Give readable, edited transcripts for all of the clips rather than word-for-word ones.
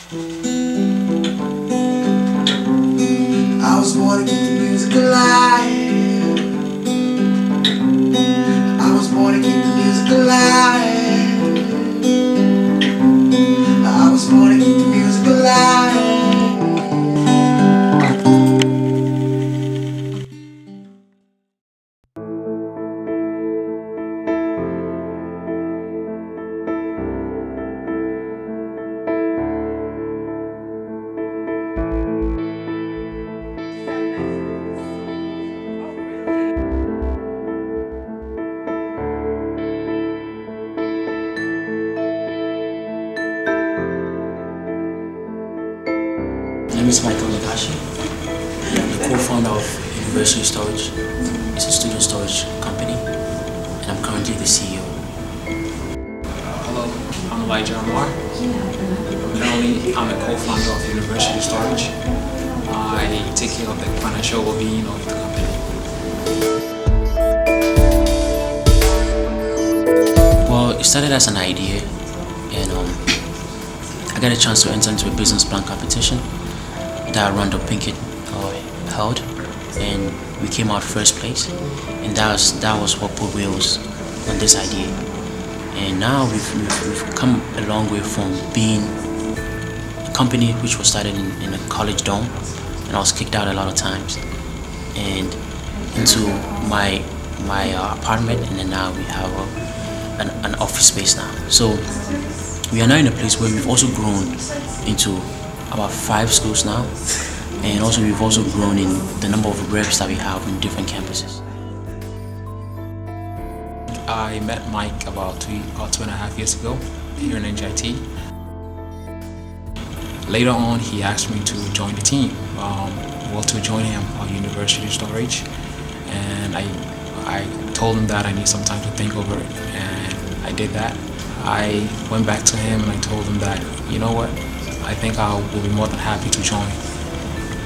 I was born to keep the music alive. I was born to keep the music alive. I was born to keep the music alive. My name is Michael Nagashi. I'm the co-founder of University Storage. It's a student storage company, and I'm currently the CEO. Hello, I'm Elijah Amar. Currently, I'm a co-founder of University Storage. I take care of the financial well-being of the company. Well, it started as an idea, and I got a chance to enter into a business plan competition that Rondo Pinkett held, and we came out first place, and that was what put wheels on this idea. And now we've come a long way from being a company which was started in a college dorm, and I was kicked out a lot of times, and into my apartment, and then now we have an office space now. So we are now in a place where we've also grown into about 5 schools now, and also we've also grown in the number of reps that we have in different campuses. I met Mike about 2.5 years ago here in NJIT. Later on, he asked me to join the team, to join him on University Storage, and I told him that I need some time to think over it, and I did that. I went back to him and I told him that, you know what, I think I will be more than happy to join.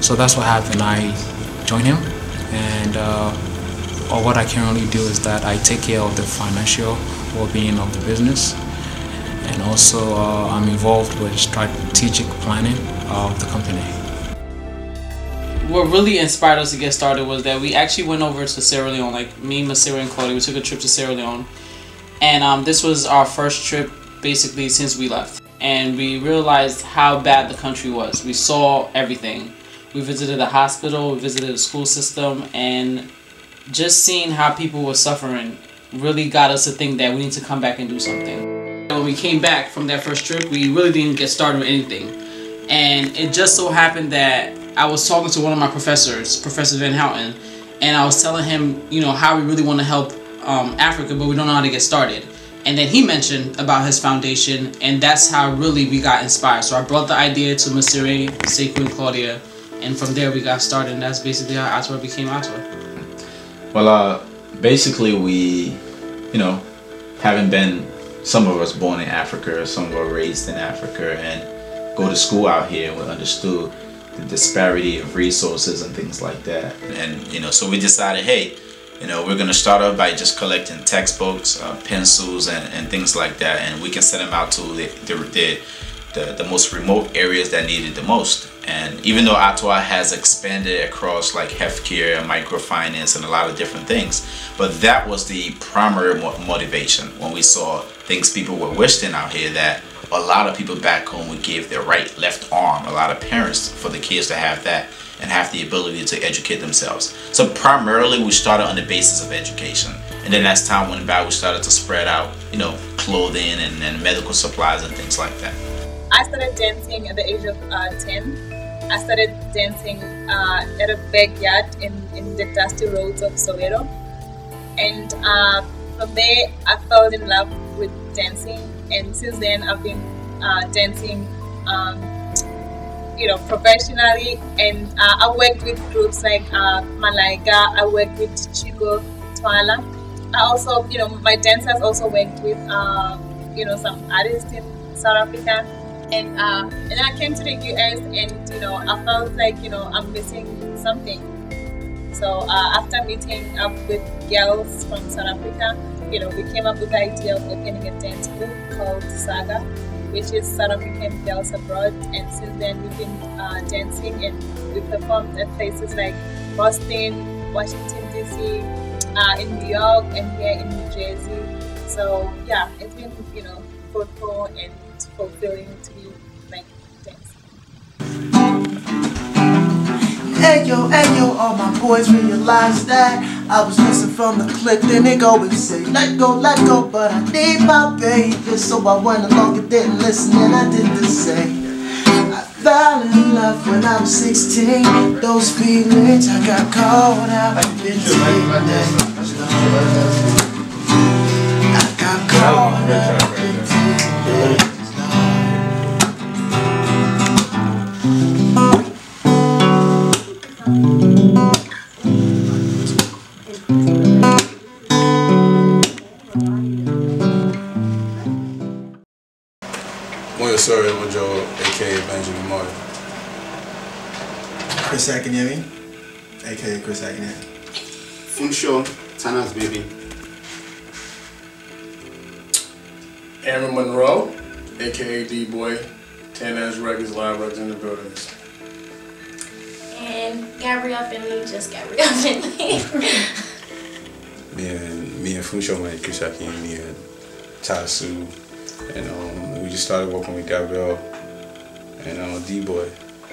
So that's what happened. I joined him, and what I currently do is that I take care of the financial well-being of the business, and also I'm involved with strategic planning of the company. What really inspired us to get started was that we actually went over to Sierra Leone, like me, Masira, and Claudia. We took a trip to Sierra Leone, and this was our first trip basically since we left. And we realized how bad the country was. We saw everything. We visited a hospital, we visited a school system, and just seeing how people were suffering really got us to think that we need to come back and do something. When we came back from that first trip, we really didn't get started with anything. And it just so happened that I was talking to one of my professors, Professor Van Houten, and I was telling him, you know, how we really want to help Africa, but we don't know how to get started. And then he mentioned about his foundation, and that's how really we got inspired. So I brought the idea to Masire, Sekou, and Claudia, and from there we got started, and that's basically how Atwa became Atwa. Well, basically we, having been, some of us born in Africa, some of us raised in Africa, and go to school out here, we understood the disparity of resources and things like that. And, so we decided, hey, we're going to start off by just collecting textbooks, pencils, and things like that, and we can send them out to the most remote areas that need it the most. And even though Atwa has expanded across like healthcare, microfinance, and a lot of different things, but that was the primary motivation when we saw things people were wishing out here, that a lot of people back home would give their right, left arm, a lot of parents, for the kids to have that and have the ability to educate themselves. So primarily we started on the basis of education, and then as time went by we started to spread out, clothing and medical supplies and things like that. I started dancing at the age of 10. I started dancing at a backyard in the dusty roads of Soweto, and from there I fell in love with dancing, and since then I've been dancing professionally, and I worked with groups like Malaika, I worked with Chico Twala. I also, my dancers also worked with, some artists in South Africa. And I came to the US, and, I felt like, I'm missing something. So after meeting up with girls from South Africa, we came up with the idea of opening a dance group called Saga, which is South African Girls Abroad. And since then, we've been dancing, and we performed at places like Boston, Washington DC, in New York, and here in New Jersey. So yeah, it's been fruitful and fulfilling to be like dancing. Hey yo, all my boys realize that I was missing from the clip. Then they go and say, let go, but I need my baby. So I went along and didn't listen, and I did the same. I fell in love when I was 16. Those feelings I got caught out. I've been I got caught up. Sorry, with Joe, aka Benjamin Martin. Chris Akinyemi, aka Chris Akinyemi. Funsho, Tannaz baby. Aaron Monroe, aka D-Boy, Tannaz Records, Live Records in the buildings. And Gabrielle Finley, just Gabrielle Finley. me and Funsho went Chris Akinyemi and Tasu. And we just started working with Gabrielle and D-Boy,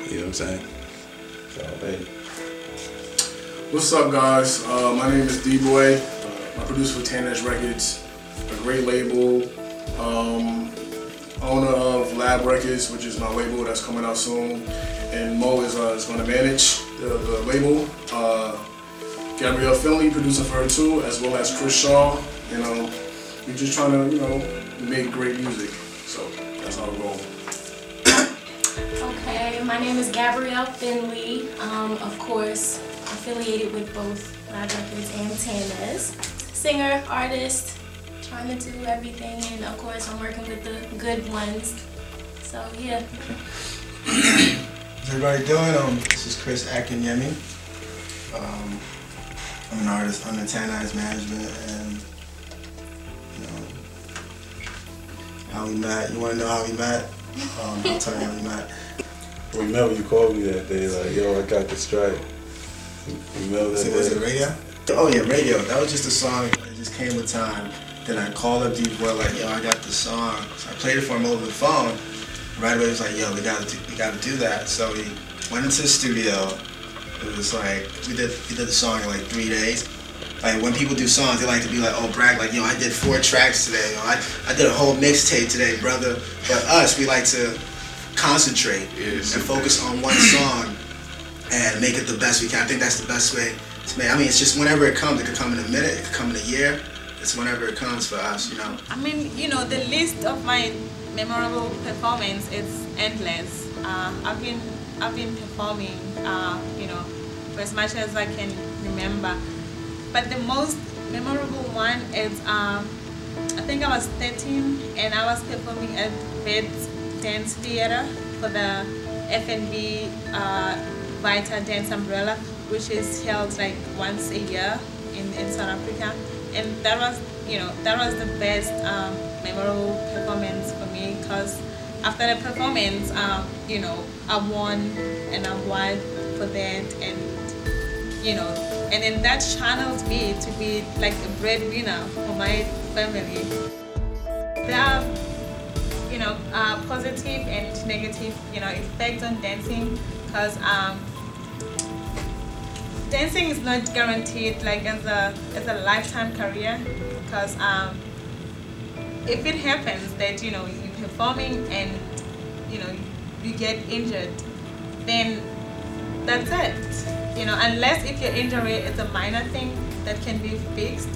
you know what I'm saying? So, hey. What's up, guys? My name is D-Boy. I produce for Tannaz Records, a great label. Owner of Lab Records, which is my label that's coming out soon. And Mo is going to manage the label. Gabrielle Finley, producer for her too, as well as Chris Shaw. We're just trying to, make great music, so that's our goal. Okay, my name is Gabrielle Finley, of course affiliated with both Lab Records and Tannaz. Singer, artist, trying to do everything, and of course I'm working with the good ones, so yeah. How's everybody doing? This is Chris Akinyemi. I'm an artist under Tannaz management, and how we met. You want to know how we met? I'll tell you how we met. We met when you called me that day, like, yo, I got this track. We met that day. Was it radio? Oh yeah, radio. That was just a song. It just came with time. Then I called up D-Boy like, yo, I got this song. So I played it for him over the phone. Right away, he was like, yo, we gotta do that. So we went into the studio. It was like we did the song in like 3 days. Like when people do songs, they like to be like, oh, brag, like, yo, I did 4 tracks today. I did a whole mixtape today, brother. But us, we like to concentrate and focus on one song and make it the best we can. I think that's the best way to make it. I mean, it's just whenever it comes. It could come in a minute, it could come in a year. It's whenever it comes for us, I mean, the list of my memorable performance is endless. I've been performing, for as much as I can remember. But the most memorable one is, I think I was 13 and I was performing at Bed's Dance Theater for the F&B Vita Dance Umbrella, which is held like once a year in South Africa. And that was the best memorable performance for me, because after the performance, I won an award for that, and then that channeled me to be like a breadwinner for my family. There are, positive and negative, effects on dancing, because dancing is not guaranteed like as a lifetime career, because if it happens that you're performing and you get injured, then that's it. Unless if your injury is a minor thing that can be fixed.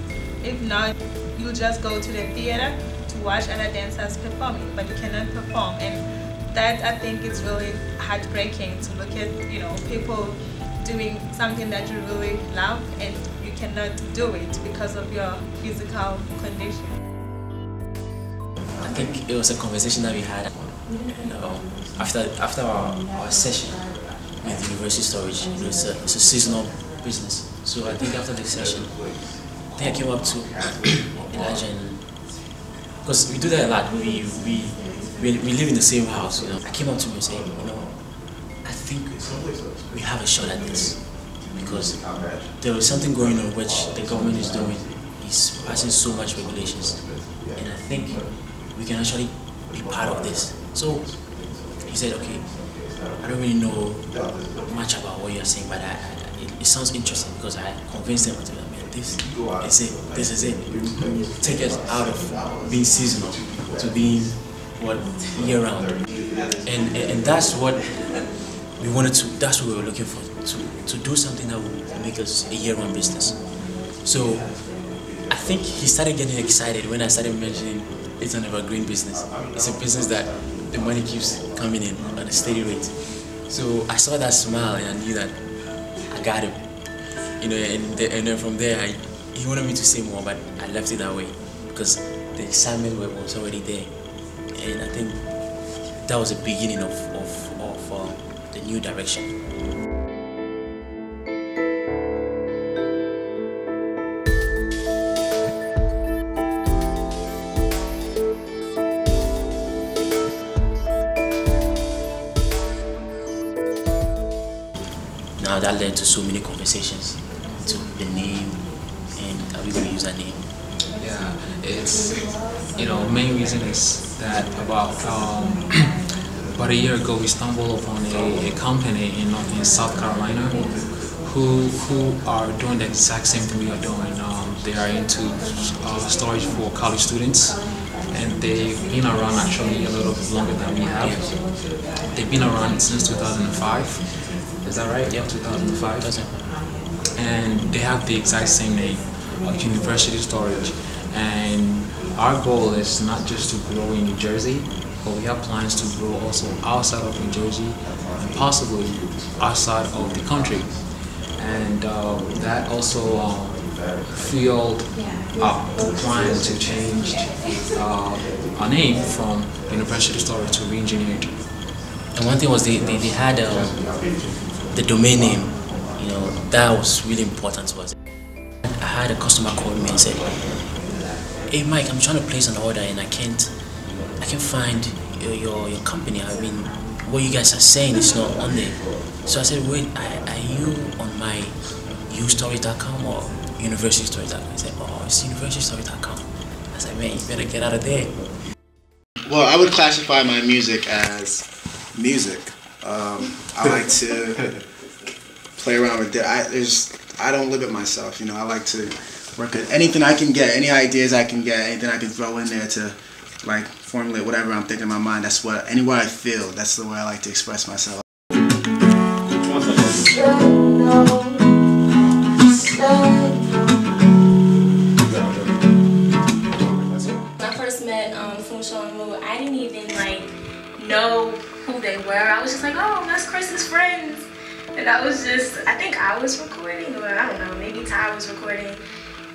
If not, you'll just go to the theater to watch other dancers performing, but you cannot perform. And that, I think, is really heartbreaking to look at people doing something that you really love and you cannot do it because of your physical condition. I think it was a conversation that we had after our session with University Storage. It's a seasonal business. So I think after the session, I came up to Elijah, because we do that a lot. We we live in the same house, you know. I came up to him and said, you know, I think we have a shot at this because there is something going on which the government is doing. It's passing so much regulations, and I think we can actually be part of this. So he said, okay, I don't really know much about what you're saying, but it sounds interesting because I convinced them to me, man, this is it. This is it. Take us out of being seasonal to being what year round, and that's what we wanted to. That's what we were looking for, to do something that would make us a year-round business. So I think he started getting excited when I started mentioning it's an evergreen business. It's a business that the money keeps coming in at a steady rate. So I saw that smile and I knew that I got him. You know, and then from there, he wanted me to say more, but I left it that way because the excitement was already there. And I think that was the beginning of the new direction. Now that led to so many conversations, to the name, and are we going to use that name? Yeah, it's, you know, main reason is that about a year ago we stumbled upon a company in South Carolina who are doing the exact same thing we are doing. They are into storage for college students, and they've been around actually a little bit longer than we have. They've been around since 2005. Is that right? Yeah, 2005. And they have the exact same name, University Storage. And our goal is not just to grow in New Jersey, but we have plans to grow also outside of New Jersey and possibly outside of the country. And that also fueled our plan to change our name from University Storage to Re-Engineered. And one thing was they had the domain name, you know, that was really important to us. I had a customer call me and said, hey Mike, I'm trying to place an order and I can't find your company. I mean, what you guys are saying is not on there. So I said, wait, are you on my ustorage.com or universitystorage.com? He said, oh, it's universitystorage.com. I said, man, you better get out of there. Well, I would classify my music as music. I like to play around with it. I don't limit myself, you know. I like to work at anything I can get, any ideas I can get, anything I can throw in there to like formulate whatever I'm thinking in my mind. That's what, anywhere I feel, that's the way I like to express myself. When I first met Funsho and Moo, I didn't even like know who they were. I was just like, oh, that's Chris's friends. And I was just, I think I was recording, or I don't know, maybe Ty was recording.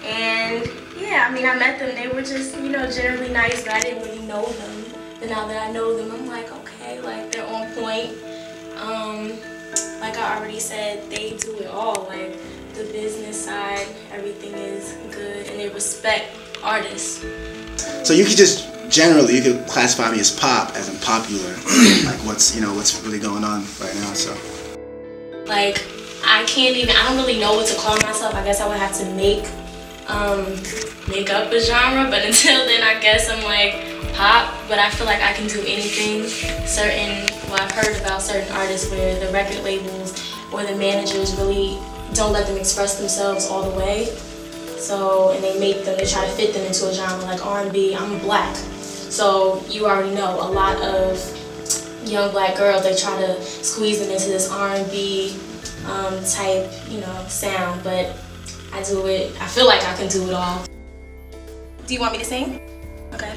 And yeah, I mean, I met them. They were just, you know, generally nice, but I didn't really know them. But now that I know them, I'm like, okay, like they're on point. Like I already said, they do it all. Like the business side, everything is good, and they respect artists. So you could just generally, you could classify me as pop, as in popular, like what's really going on right now. So like I don't really know what to call myself. I guess I would have to make up a genre, but until then I guess I'm like pop, but I feel like I can do anything. I've heard about certain artists where the record labels or the managers really don't let them express themselves all the way. So, and they try to fit them into a genre like R&B. I'm black. So you already know a lot of young black girls, they try to squeeze them into this R&B type, you know, sound, but I do it, I feel like I can do it all. Do you want me to sing? Okay.